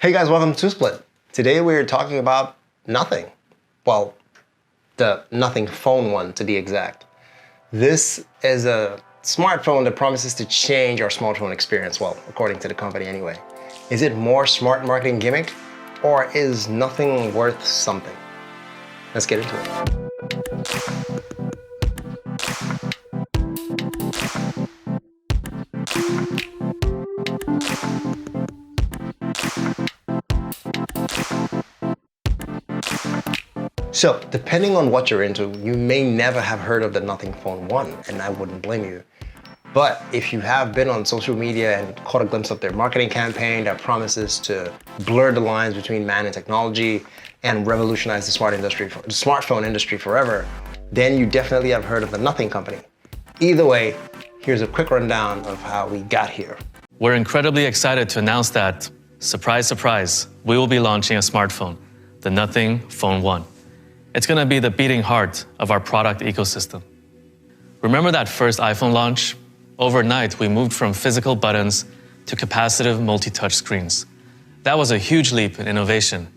Hey guys, welcome to Split. Today we're talking about nothing. Well, the Nothing Phone one to be exact. This is a smartphone that promises to change our smartphone experience, well, according to the company anyway. Is it more smart marketing gimmick or is nothing worth something? Let's get into it. So, depending on what you're into, you may never have heard of the Nothing Phone 1, and I wouldn't blame you. But if you have been on social media and caught a glimpse of their marketing campaign that promises to blur the lines between man and technology and revolutionize the smartphone industry forever, then you definitely have heard of the Nothing Company. Either way, here's a quick rundown of how we got here. We're incredibly excited to announce that, surprise, surprise, we will be launching a smartphone, the Nothing Phone 1. It's going to be the beating heart of our product ecosystem. Remember that first iPhone launch? Overnight, we moved from physical buttons to capacitive multi-touch screens. That was a huge leap in innovation.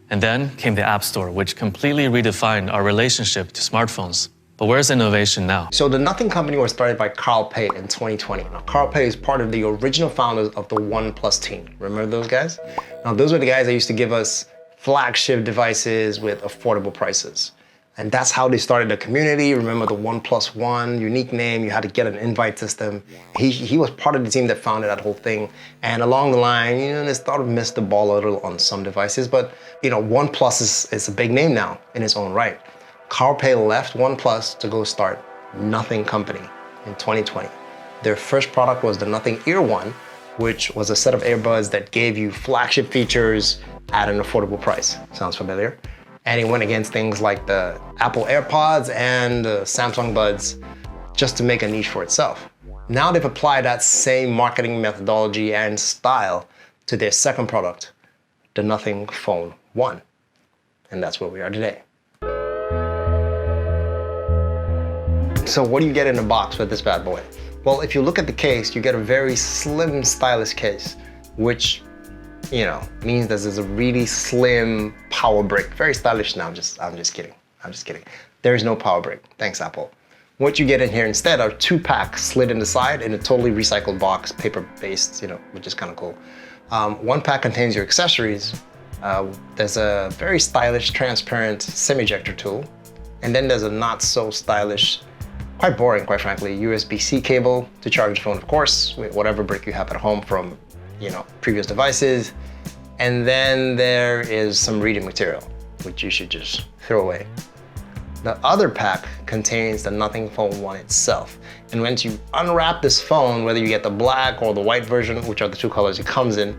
And then came the App Store, which completely redefined our relationship to smartphones. But where's innovation now? So the Nothing Company was started by Carl Pei in 2020. Now, Carl Pei is part of the original founders of the OnePlus team. Remember those guys? Now, those were the guys that used to give us flagship devices with affordable prices. And that's how they started the community. Remember the OnePlus One, unique name, you had to get an invite system. He was part of the team that founded that whole thing. And along the line, they sort of missed the ball a little on some devices, but OnePlus is a big name now in its own right. Carl Pei left OnePlus to go start Nothing Company in 2020. Their first product was the Nothing Ear One, which was a set of earbuds that gave you flagship features at an affordable price. Sounds familiar? And it went against things like the Apple AirPods and the Samsung Buds just to make a niche for itself. Now they've applied that same marketing methodology and style to their second product, the Nothing Phone 1. And that's where we are today. So what do you get in the box with this bad boy? Well, if you look at the case, you get a very slim, stylish case, which means that there's a really slim power brick. Very stylish now, I'm just kidding. There is no power brick, thanks Apple. What you get in here instead are 2 packs slid in the side in a totally recycled box, paper-based, which is kind of cool. 1 pack contains your accessories. There's a very stylish, transparent SIM ejector tool. And then there's a not so stylish, quite boring, quite frankly, USB-C cable to charge the phone, of course, with whatever brick you have at home from previous devices. And then there is some reading material, which you should just throw away. The other pack contains the Nothing Phone 1 itself. And once you unwrap this phone, whether you get the black or the white version, which are the 2 colors it comes in,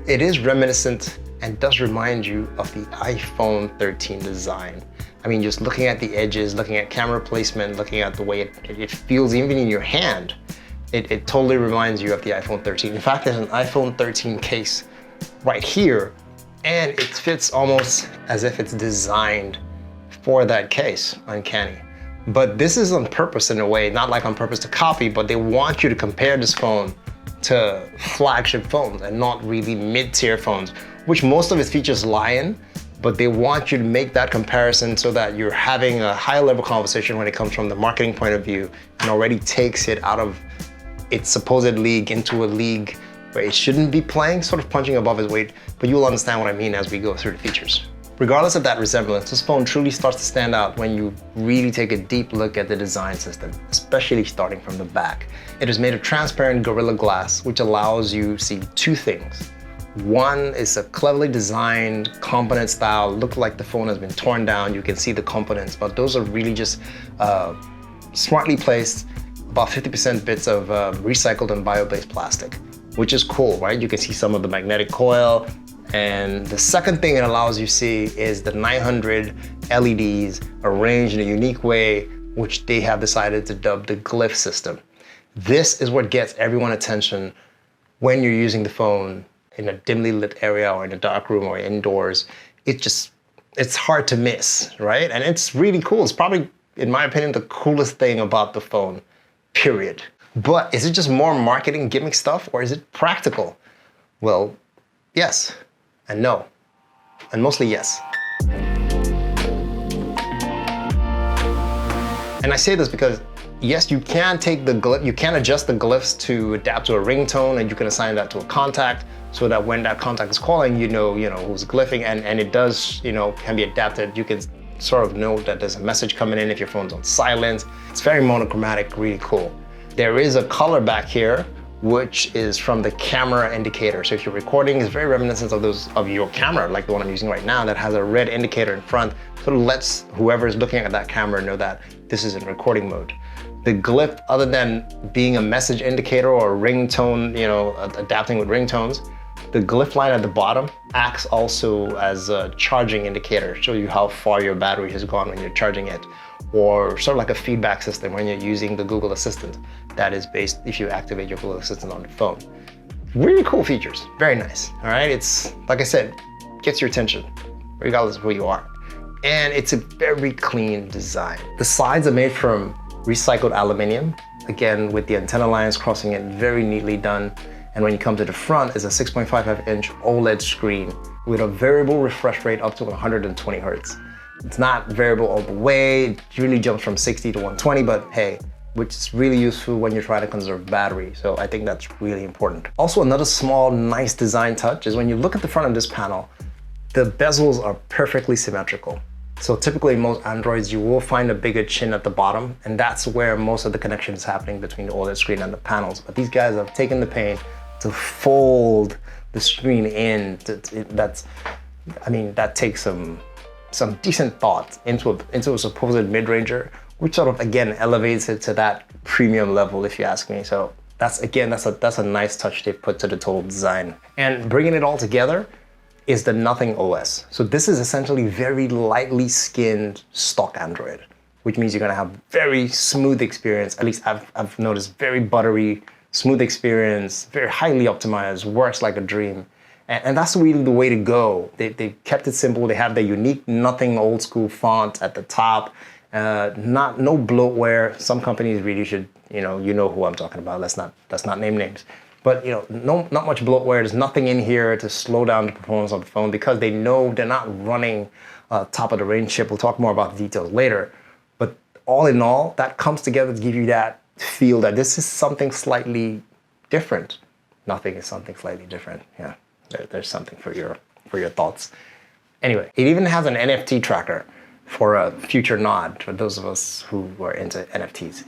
it is reminiscent and does remind you of the iPhone 13 design. I mean, just looking at the edges, looking at camera placement, looking at the way it feels even in your hand, it totally reminds you of the iPhone 13. In fact, there's an iPhone 13 case right here, and it fits almost as if it's designed for that case. Uncanny. But this is on purpose in a way, not like on purpose to copy, but they want you to compare this phone to flagship phones and not really mid-tier phones, which most of its features lie in, but they want you to make that comparison so that you're having a high level conversation when it comes from the marketing point of view and already takes it out of its supposed league into a league where it shouldn't be playing, sort of punching above its weight, but you'll understand what I mean as we go through the features. Regardless of that resemblance, this phone truly starts to stand out when you really take a deep look at the design system, especially starting from the back. It is made of transparent Gorilla Glass, which allows you to see 2 things. One is a cleverly designed component style, look like the phone has been torn down, you can see the components, but those are really just smartly placed, about 50% bits of recycled and bio-based plastic, which is cool, right? You can see some of the magnetic coil. And the second thing it allows you to see is the 900 LEDs arranged in a unique way, which they have decided to dub the Glyph system. This is what gets everyone's attention when you're using the phone in a dimly lit area or in a dark room or indoors. It's hard to miss, right? And it's really cool. It's probably, in my opinion, the coolest thing about the phone, period. But is it just more marketing gimmick stuff or is it practical? Well, yes, and no, and mostly yes. And I say this because yes, you can take the glyph, you can adjust the glyphs to adapt to a ringtone, and you can assign that to a contact so that when that contact is calling, you know who's glyphing, and it does, can be adapted. You can sort of know that there's a message coming in if your phone's on silent. It's very monochromatic, really cool. There is a color back here, which is from the camera indicator. So if you're recording, it's very reminiscent of your camera, like the one I'm using right now, that has a red indicator in front, sort of lets whoever's looking at that camera know that this is in recording mode. The glyph, other than being a message indicator or a ringtone, adapting with ringtones, the glyph line at the bottom acts also as a charging indicator, show you how far your battery has gone when you're charging it, or sort of like a feedback system when you're using the Google Assistant. That is based if you activate your Google Assistant on your phone. Really cool features, very nice, all right? It's, like I said, gets your attention, regardless of who you are. And it's a very clean design. The sides are made from recycled aluminum, again, with the antenna lines crossing it, very neatly done. And when you come to the front, it's a 6.55-inch OLED screen with a variable refresh rate up to 120 Hertz. It's not variable all the way, it really jumps from 60 to 120, but hey, which is really useful when you're trying to conserve battery. So I think that's really important. Also, another small, nice design touch is when you look at the front of this panel, the bezels are perfectly symmetrical. So typically in most Androids, you will find a bigger chin at the bottom, and that's where most of the connection is happening between the OLED screen and the panels. But these guys have taken the pain to fold the screen in. That takes some decent thought into a supposed mid-ranger, which sort of, again, elevates it to that premium level, if you ask me. So that's a nice touch they've put to the total design. And bringing it all together is the Nothing OS. So this is essentially very lightly skinned stock Android, which means you're gonna have very smooth experience. At least I've noticed very buttery, smooth experience, very highly optimized, works like a dream. And that's really the way to go. They kept it simple. They have the unique Nothing old school font at the top. No bloatware. Some companies really should, you know who I'm talking about. Let's not name names. But not much bloatware. There's nothing in here to slow down the performance of the phone because they know they're not running top of the range chip. We'll talk more about the details later. But all in all, that comes together to give you that feel that this is something slightly different. Nothing is something slightly different. Yeah, there's something for your thoughts. Anyway, it even has an NFT tracker for a future nod for those of us who are into NFTs.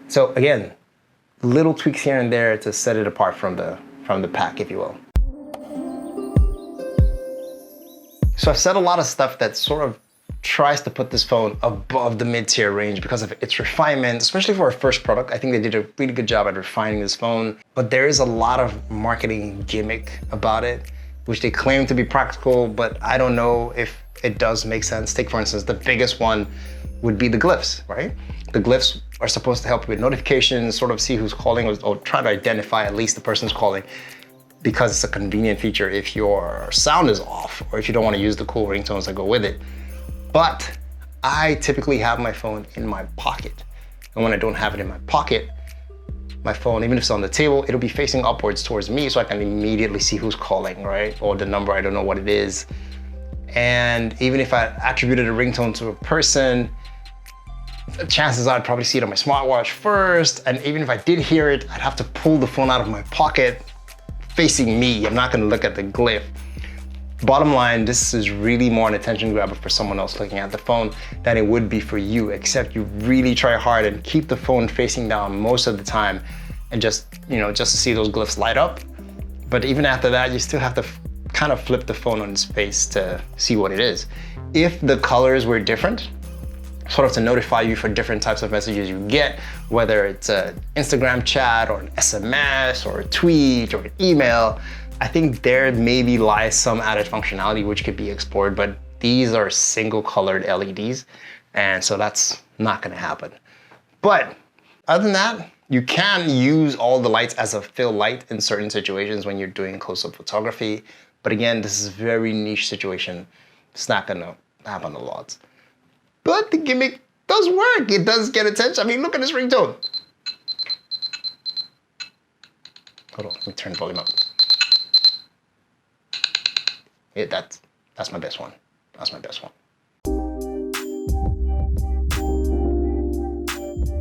So again, little tweaks here and there to set it apart from the pack, if you will. So I've said a lot of stuff that sort of tries to put this phone above the mid-tier range because of its refinement, especially for a first product. I think they did a really good job at refining this phone, but there is a lot of marketing gimmick about it, which they claim to be practical, but I don't know if it does make sense. Take, for instance, the biggest one would be the Glyphs, right? The Glyphs are supposed to help you with notifications, sort of see who's calling or try to identify at least the person's calling, because it's a convenient feature if your sound is off or if you don't want to use the cool ringtones that go with it. But I typically have my phone in my pocket. And when I don't have it in my pocket, my phone, even if it's on the table, it'll be facing upwards towards me so I can immediately see who's calling, right? Or the number, I don't know what it is. And even if I attributed a ringtone to a person, chances are I'd probably see it on my smartwatch first. And even if I did hear it, I'd have to pull the phone out of my pocket facing me. I'm not gonna look at the glyph. Bottom line, this is really more an attention grabber for someone else looking at the phone than it would be for you, except you really try hard and keep the phone facing down most of the time and just to see those glyphs light up. But even after that, you still have to kind of flip the phone on its face to see what it is. If the colors were different, sort of to notify you for different types of messages you get, whether it's an Instagram chat or an SMS or a tweet or an email, I think there maybe lies some added functionality which could be explored, but these are single colored LEDs, and so that's not gonna happen. But other than that, you can use all the lights as a fill light in certain situations when you're doing close-up photography. But again, this is a very niche situation. It's not gonna happen a lot. But the gimmick does work. It does get attention. I mean, look at this ringtone. Hold on, let me turn the volume up. That's my best one. That's my best one.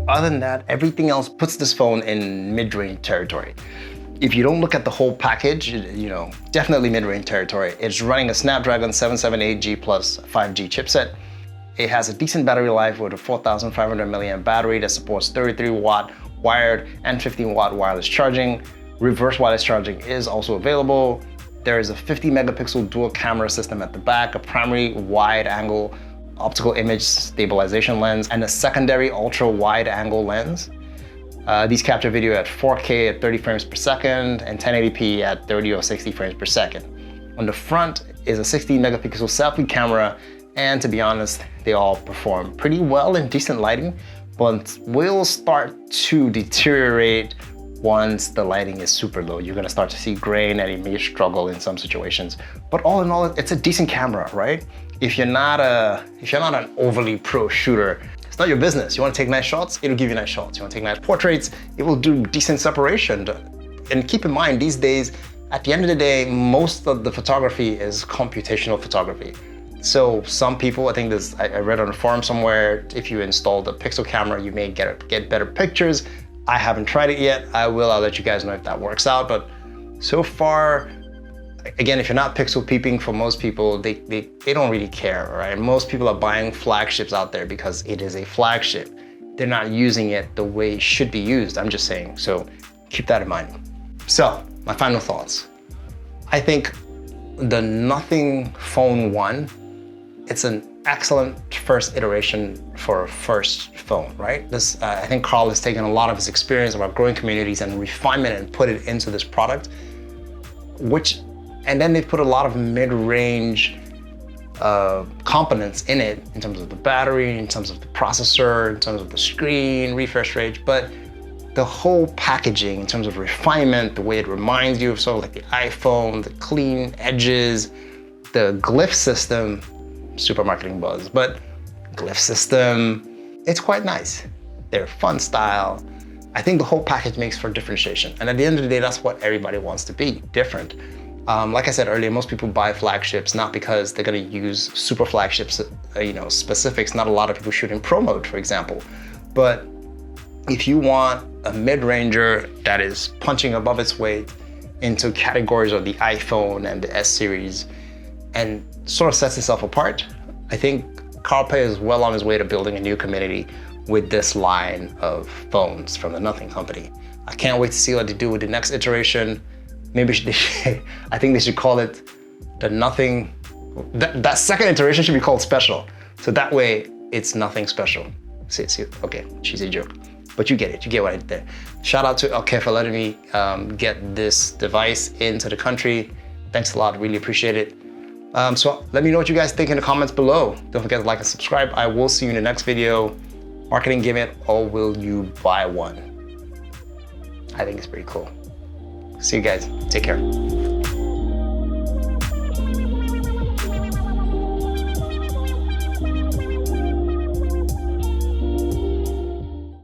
Other than that, everything else puts this phone in mid-range territory. If you don't look at the whole package, you know, definitely mid-range territory. It's running a Snapdragon 778G plus 5G chipset. It has a decent battery life with a 4,500 milliamp battery that supports 33 watt wired and 15 watt wireless charging. Reverse wireless charging is also available. There is a 50 megapixel dual camera system at the back, a primary wide angle optical image stabilization lens, and a secondary ultra wide angle lens. These capture video at 4K at 30 frames per second and 1080p at 30 or 60 frames per second. On the front is a 16 megapixel selfie camera, and to be honest, they all perform pretty well in decent lighting, but will start to deteriorate once the lighting is super low. You're gonna start to see grain and it may struggle in some situations. But all in all, it's a decent camera, right? If you're not an overly pro shooter, it's not your business. You wanna take nice shots, it'll give you nice shots. You wanna take nice portraits, it will do decent separation. And keep in mind, these days, at the end of the day, most of the photography is computational photography. So some people, I think I read on a forum somewhere, if you install the Pixel camera, you may get better pictures. I haven't tried it yet. I'll let you guys know if that works out. But so far, again, if you're not pixel peeping, for most people, they don't really care, right? Most people are buying flagships out there because it is a flagship. They're not using it the way it should be used, I'm just saying. So keep that in mind. So my final thoughts. I think the Nothing Phone 1, it's an excellent first iteration for a first phone, right? This, I think Carl has taken a lot of his experience about growing communities and refinement and put it into this product, and then they put a lot of mid-range components in it, in terms of the battery, in terms of the processor, in terms of the screen, refresh rate, but the whole packaging in terms of refinement, the way it reminds you of sort of like the iPhone, the clean edges, the Glyph system, super marketing buzz, but Glyph system, it's quite nice. They're fun style. I think the whole package makes for differentiation. And at the end of the day, that's what everybody wants to be, different. Like I said earlier, most people buy flagships not because they're gonna use super flagships, specifics. Not a lot of people shoot in Pro mode, for example. But if you want a mid-ranger that is punching above its weight into categories of the iPhone and the S series, and sort of sets itself apart, I think CarPlay is well on his way to building a new community with this line of phones from the Nothing company. I can't wait to see what they do with the next iteration. Maybe I think they should call it the Nothing, that second iteration should be called Special. So that way it's Nothing Special. See, okay, cheesy joke. But you get it, you get what I did there. Shout out to OK for letting me get this device into the country. Thanks a lot, really appreciate it. So let me know what you guys think in the comments below. Don't forget to like and subscribe. I will see you in the next video. Marketing gimmick, or will you buy one? I think it's pretty cool. See you guys, take care.